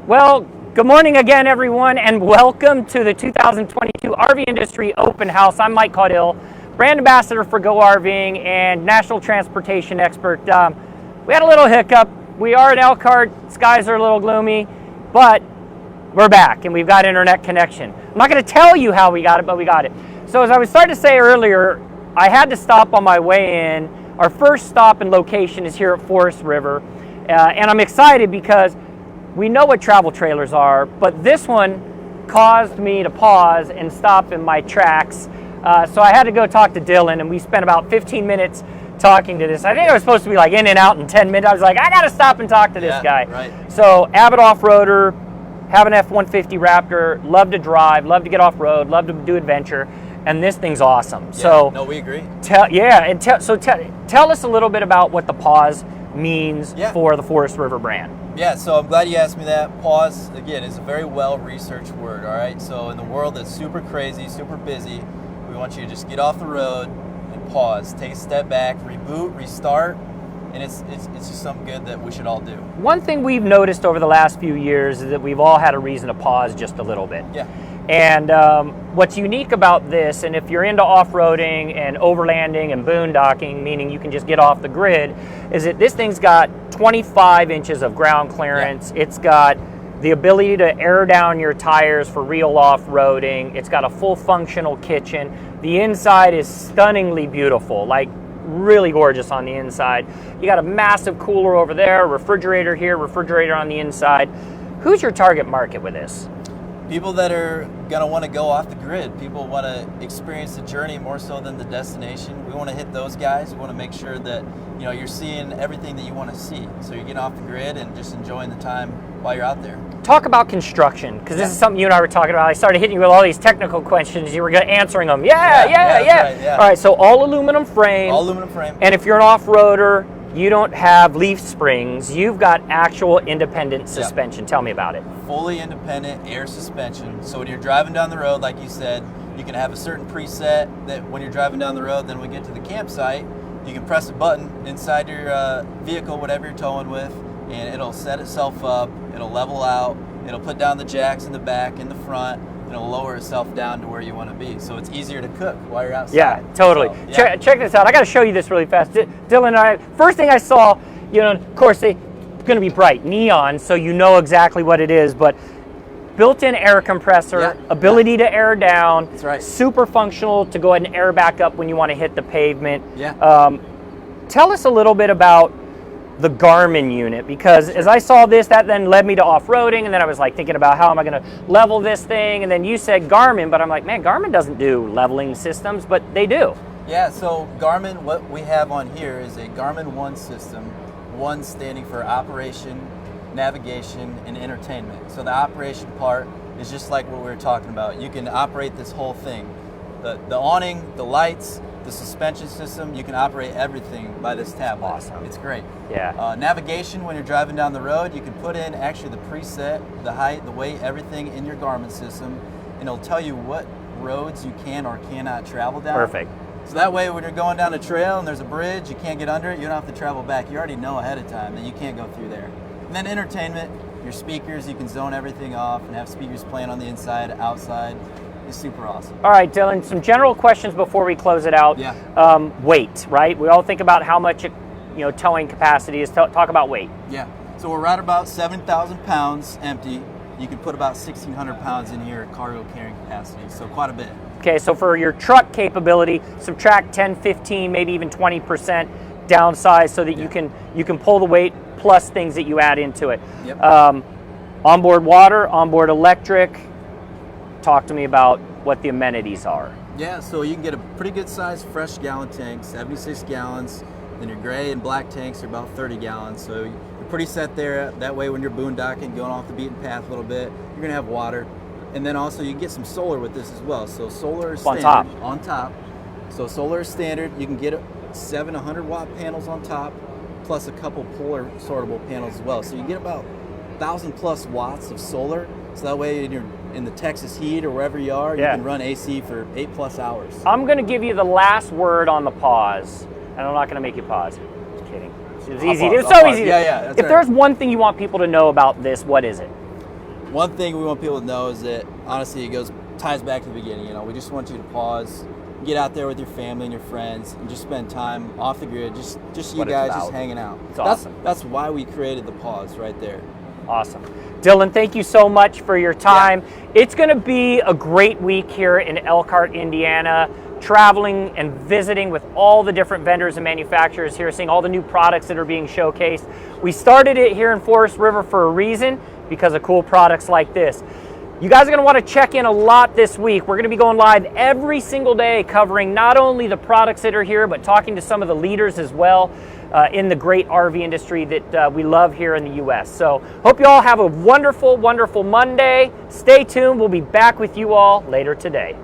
Well, good morning again, everyone, and welcome to the 2022 RV Industry Open House. I'm Mike Caudill, brand ambassador for Go RVing and national transportation expert. We had a little hiccup. We are at Elkhart. Skies are a little gloomy, but we're back and we've got internet connection. I'm not going to tell you how we got it, but we got it. So as I was starting to say earlier, I had to stop on my way in. Our first stop and location is here at Forest River, and I'm excited because we know what travel trailers are, but this one caused me to pause and stop in my tracks. So I had to go talk to Dylan, and we spent about 15 minutes talking to this. I think I was supposed to be like in and out in 10 minutes. I was like, I got to stop and talk to this guy. Right. So avid off-roader, have an F-150 Raptor, love to drive, love to get off-road, love to do adventure, and this thing's awesome. Yeah, so no, we agree. Tell us a little bit about what the pause means for the Forest River brand. Yeah, so I'm glad you asked me that. Pause, again, is a very well-researched word, all right? So in the world that's super crazy, super busy, we want you to just get off the road and pause. Take a step back, reboot, restart, and it's just something good that we should all do. One thing we've noticed over the last few years is that we've all had a reason to pause just a little bit. Yeah. And what's unique about this, and if you're into off-roading and overlanding and boondocking, meaning you can just get off the grid, is that this thing's got 25 inches of ground clearance. Yeah. It's got the ability to air down your tires for real off-roading. It's got a full functional kitchen. The inside is stunningly beautiful, like really gorgeous on the inside. You got a massive cooler over there, refrigerator here, refrigerator on the inside. Who's your target market with this? People that are going to want to go off the grid. People want to experience the journey more so than the destination. We want to hit those guys. We want to make sure that you're seeing everything that you want to see. So you're getting off the grid and just enjoying the time while you're out there. Talk about construction, because this is something you and I were talking about. I started hitting you with all these technical questions. You were answering them. Yeah. Right, All right, so all aluminum frame. All aluminum frame. And if you're an off-roader, you don't have leaf springs. You've got actual independent suspension. Tell me about it. Fully independent air suspension. So when you're driving down the road, like you said, you can have a certain preset that when you're driving down the road, then we get to the campsite, you can press a button inside your vehicle, whatever you're towing with, and it'll set itself up, it'll level out, it'll put down the jacks in the back, in the front, and it'll lower itself down to where you want to be. So it's easier to cook while you're outside. Yeah, totally. So, check this out. I got to show you this really fast. Dylan and I, first thing I saw, of course, it's going to be bright, neon, so you know exactly what it is, but built-in air compressor, ability to air down. That's right. Super functional to go ahead and air back up when you want to hit the pavement. Yeah. Tell us a little bit about the Garmin unit, because as I saw this, that then led me to off-roading, and then I was like thinking about how am I going to level this thing, and then you said Garmin, but I'm like, man, Garmin doesn't do leveling systems, but they do. Yeah, so Garmin, what we have on here is a Garmin One system, One standing for operation, navigation, and entertainment. So the operation part is just like what we were talking about. You can operate this whole thing. The awning, the lights, the suspension system, you can operate everything by this tablet. Awesome. It's great. Yeah. Navigation, when you're driving down the road, you can put in actually the preset, the height, the weight, everything in your Garmin system, and it'll tell you what roads you can or cannot travel down. Perfect. So that way when you're going down a trail and there's a bridge, you can't get under it, you don't have to travel back. You already know ahead of time that you can't go through there. And then entertainment, your speakers, you can zone everything off and have speakers playing on the inside, outside. It's super awesome. All right, Dylan, some general questions before we close it out. Yeah. Weight, right? We all think about how much towing capacity is. Talk about weight. Yeah. So we're right about 7,000 pounds empty. You can put about 1,600 pounds in here at cargo carrying capacity, so quite a bit. Okay, so for your truck capability, subtract 10, 15, maybe even 20% downsize so that you can pull the weight plus things that you add into it. Yep. Onboard water, onboard electric. Talk to me about what the amenities are. Yeah, so you can get a pretty good sized fresh gallon tank, 76 gallons. Then your gray and black tanks are about 30 gallons. So you're pretty set there. That way when you're boondocking, going off the beaten path a little bit, you're gonna have water. And then also you can get some solar with this as well. So solar is standard. On top. So solar is standard. You can get 7 100-watt panels on top, plus a couple polar sortable panels as well. So you get about 1,000+ watts of solar. So that way you're in the Texas heat or wherever you are, you can run AC for 8+ hours. I'm going to give you the last word on the pause, and I'm not going to make you pause. kidding. It's easy. It's so easy. Yeah, that's if there's one thing you want people to know about this, what is it? one thing we want people to know is that honestly it ties back to the beginning. You know, we just want you to pause, get out there with your family and your friends, and just spend time off the grid, just you guys just hanging out. It's awesome. That's why we created the pause right there. Awesome. Dylan, thank you so much for your time. Yeah. It's going to be a great week here in Elkhart, Indiana, traveling and visiting with all the different vendors and manufacturers here, seeing all the new products that are being showcased. We started it here in Forest River for a reason, because of cool products like this. You guys are going to want to check in a lot this week. We're going to be going live every single day, covering not only the products that are here, but talking to some of the leaders as well in the great RV industry that we love here in the U.S. So hope you all have a wonderful, wonderful Monday. Stay tuned. We'll be back with you all later today.